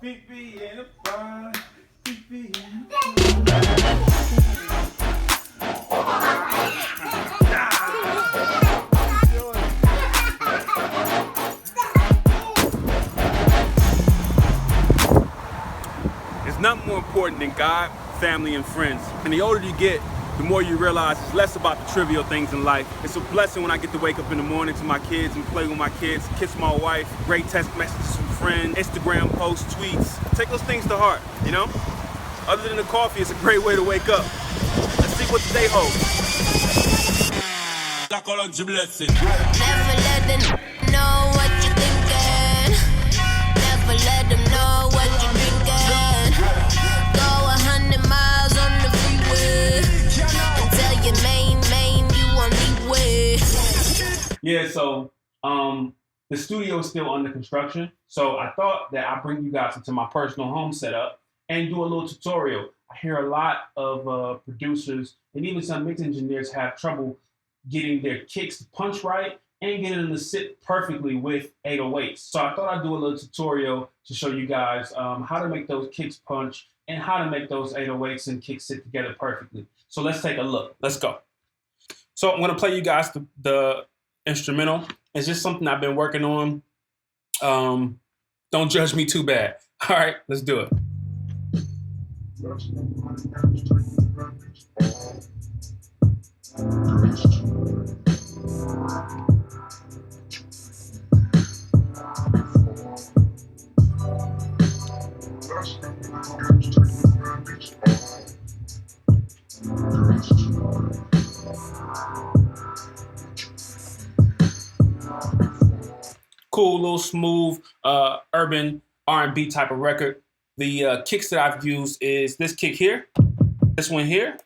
Fifi in a bar. Fifi in There's nothing more important than God, family, and friends. And the older you get, the more you realize it's less about the trivial things in life. It's a blessing when I get to wake up in the morning to my kids and play with my kids, kiss my wife, great text messages from friends, Instagram posts, tweets. Take those things to heart, you know? Other than the coffee, it's a great way to wake up. Let's see what today holds. Never let them know what you're thinking. Never let them know what you're drinking. Go 100 miles on the freeway and tell your main you want me with. Yeah, so the studio is still under construction. So I thought that I'd bring you guys into my personal home setup and do a little tutorial. I hear a lot of producers and even some mix engineers have trouble getting their kicks to punch right and getting them to sit perfectly with 808s. So I thought I'd do a little tutorial to show you guys how to make those kicks punch and how to make those 808s and kicks sit together perfectly. So let's take a look. Let's go. So I'm gonna play you guys the instrumental. It's just something I've been working on. Don't judge me too bad. All right, let's do it. Cool, little smooth, urban R&B type of record. The kicks that I've used is this kick here, this one here,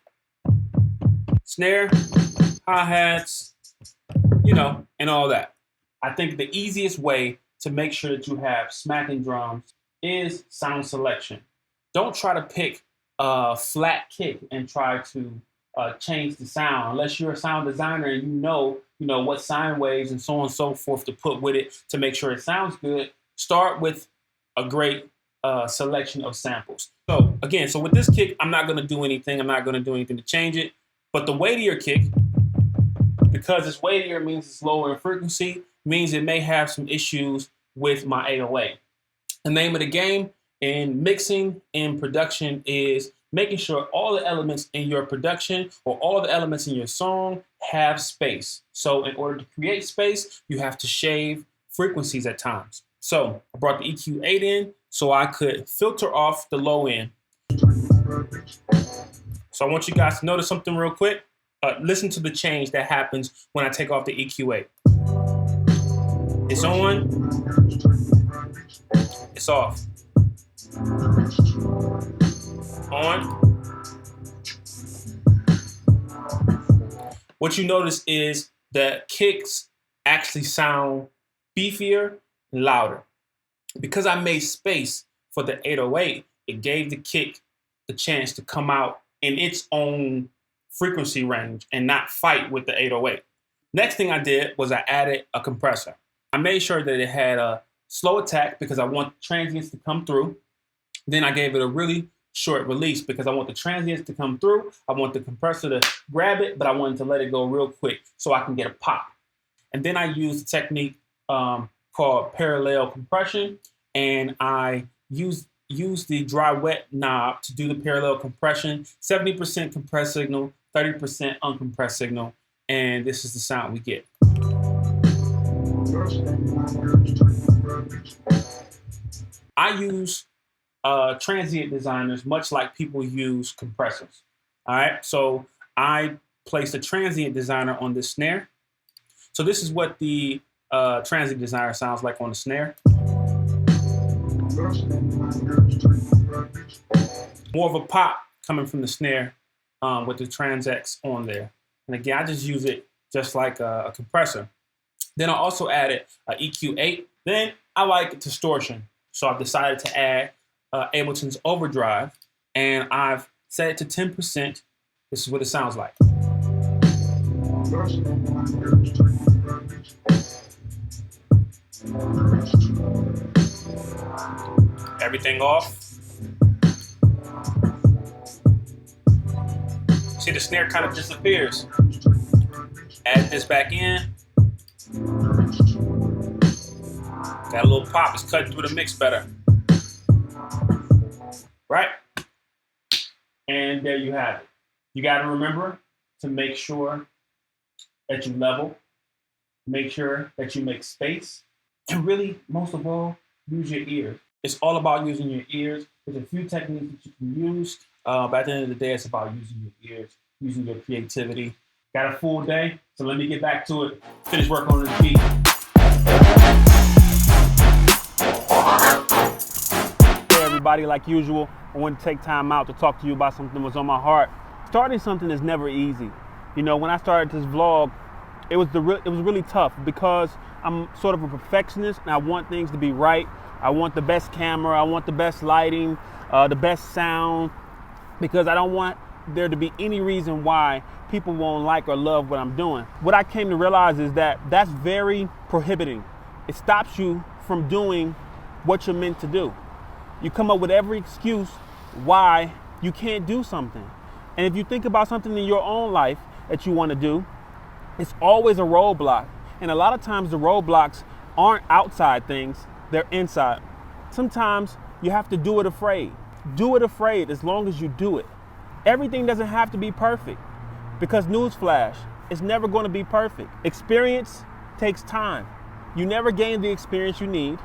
snare, hi-hats, you know, and all that. I think the easiest way to make sure that you have smacking drums is sound selection. Don't try to pick a flat kick and try to change the sound unless you're a sound designer and you know what sine waves and so on and so forth to put with it to make sure it sounds good. Start with a great selection of samples. So again, with this kick, I'm not going to do anything. I'm not going to do anything to change it. But the weightier kick, because it's weightier means it's lower in frequency, means it may have some issues with my 808. The name of the game in mixing and production is making sure all the elements in your production or all the elements in your song have space. So in order to create space, you have to shave frequencies at times. So I brought the EQ8 in so I could filter off the low end. So I want you guys to notice something real quick. Listen to the change that happens when I take off the EQ8. It's on, it's off. On. What you notice is that kicks actually sound beefier and louder. Because I made space for the 808, it gave the kick the chance to come out in its own frequency range and not fight with the 808. Next thing I did was I added a compressor. I made sure that it had a slow attack because I want transients to come through. Then I gave it a really short release because I want the transients to come through. I want the compressor to grab it, but I wanted to let it go real quick so I can get a pop. And then I used a technique called parallel compression, and I used the dry wet knob to do the parallel compression, 70% compressed signal, 30% uncompressed signal, and this is the sound we get. I use transient designers much like people use compressors. All right, so I placed a transient designer on this snare. So this is what the transient designer sounds like on the snare. More of a pop coming from the snare with the Trans-X on there. And again, I just use it just like a compressor. Then I also added an EQ8. Then I like distortion. So I've decided to add Ableton's Overdrive, and I've set it to 10%. This is what it sounds like. everything off. See, the snare kind of disappears. Add this back in. Got a little pop. It's cutting through the mix better. Right? And there you have it. You got to remember to make sure that you level. Make sure that you make space. And really, most of all, use your ears. It's all about using your ears. There's a few techniques that you can use. But at the end of the day, it's about using your ears, using your creativity. Got a full day, so let me get back to it. Finish work on this beat. Hey everybody, like usual, I want to take time out to talk to you about something that was on my heart. Starting something is never easy. You know, when I started this vlog, it was really tough because I'm sort of a perfectionist and I want things to be right. I want the best camera, I want the best lighting, the best sound, because I don't want there to be any reason why people won't like or love what I'm doing. What I came to realize is that that's very prohibiting. It stops you from doing what you're meant to do. You come up with every excuse why you can't do something. And if you think about something in your own life that you want to do, it's always a roadblock. And a lot of times the roadblocks aren't outside things, they're inside. Sometimes you have to do it afraid. Do it afraid as long as you do it. Everything doesn't have to be perfect because newsflash, it's never going to be perfect. Experience takes time. You never gain the experience you need,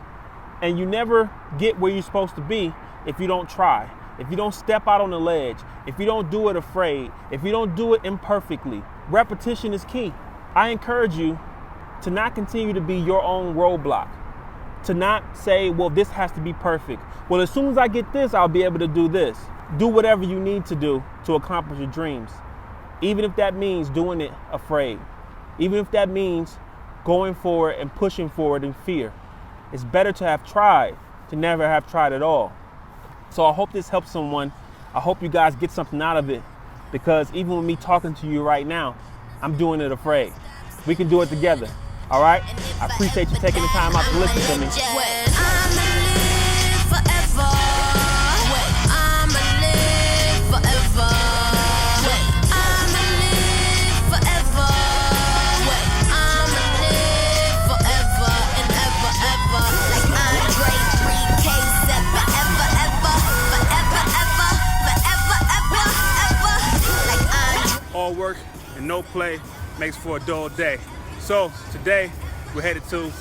and you never get where you're supposed to be if you don't try, if you don't step out on the ledge, if you don't do it afraid, if you don't do it imperfectly. Repetition is key. I encourage you to not continue to be your own roadblock, to not say, well, this has to be perfect. Well, as soon as I get this, I'll be able to do this. Do whatever you need to do to accomplish your dreams, even if that means doing it afraid, even if that means going forward and pushing forward in fear. It's better to have tried to never have tried at all. So I hope this helps someone. I hope you guys get something out of it, because even with me talking to you right now, I'm doing it afraid. We can do it together, all right? I appreciate you taking the time out to listen to me. All work and no play makes for a dull day. So today we're headed to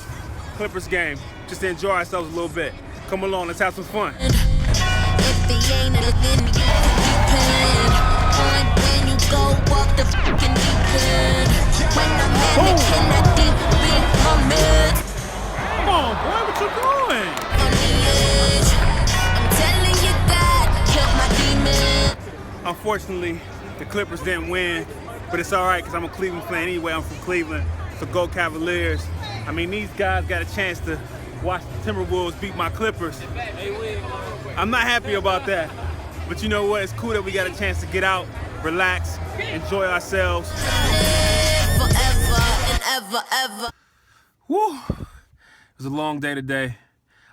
Clippers game just to enjoy ourselves a little bit. Come along, let's have some fun. Come on, boy, what you doing? Unfortunately, the Clippers didn't win, but it's all right because I'm a Cleveland fan anyway. I'm from Cleveland, so go Cavaliers. I mean, these guys got a chance to watch the Timberwolves beat my Clippers. I'm not happy about that, but you know what? It's cool that we got a chance to get out, relax, enjoy ourselves. Forever and ever, ever. Woo! It was a long day today.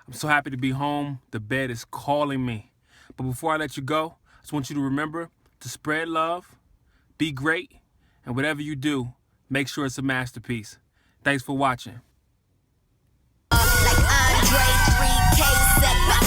I'm so happy to be home. The bed is calling me. But before I let you go, I just want you to remember to spread love, be great, and whatever you do, make sure it's a masterpiece. Thanks for watching. Like Andre 3K said.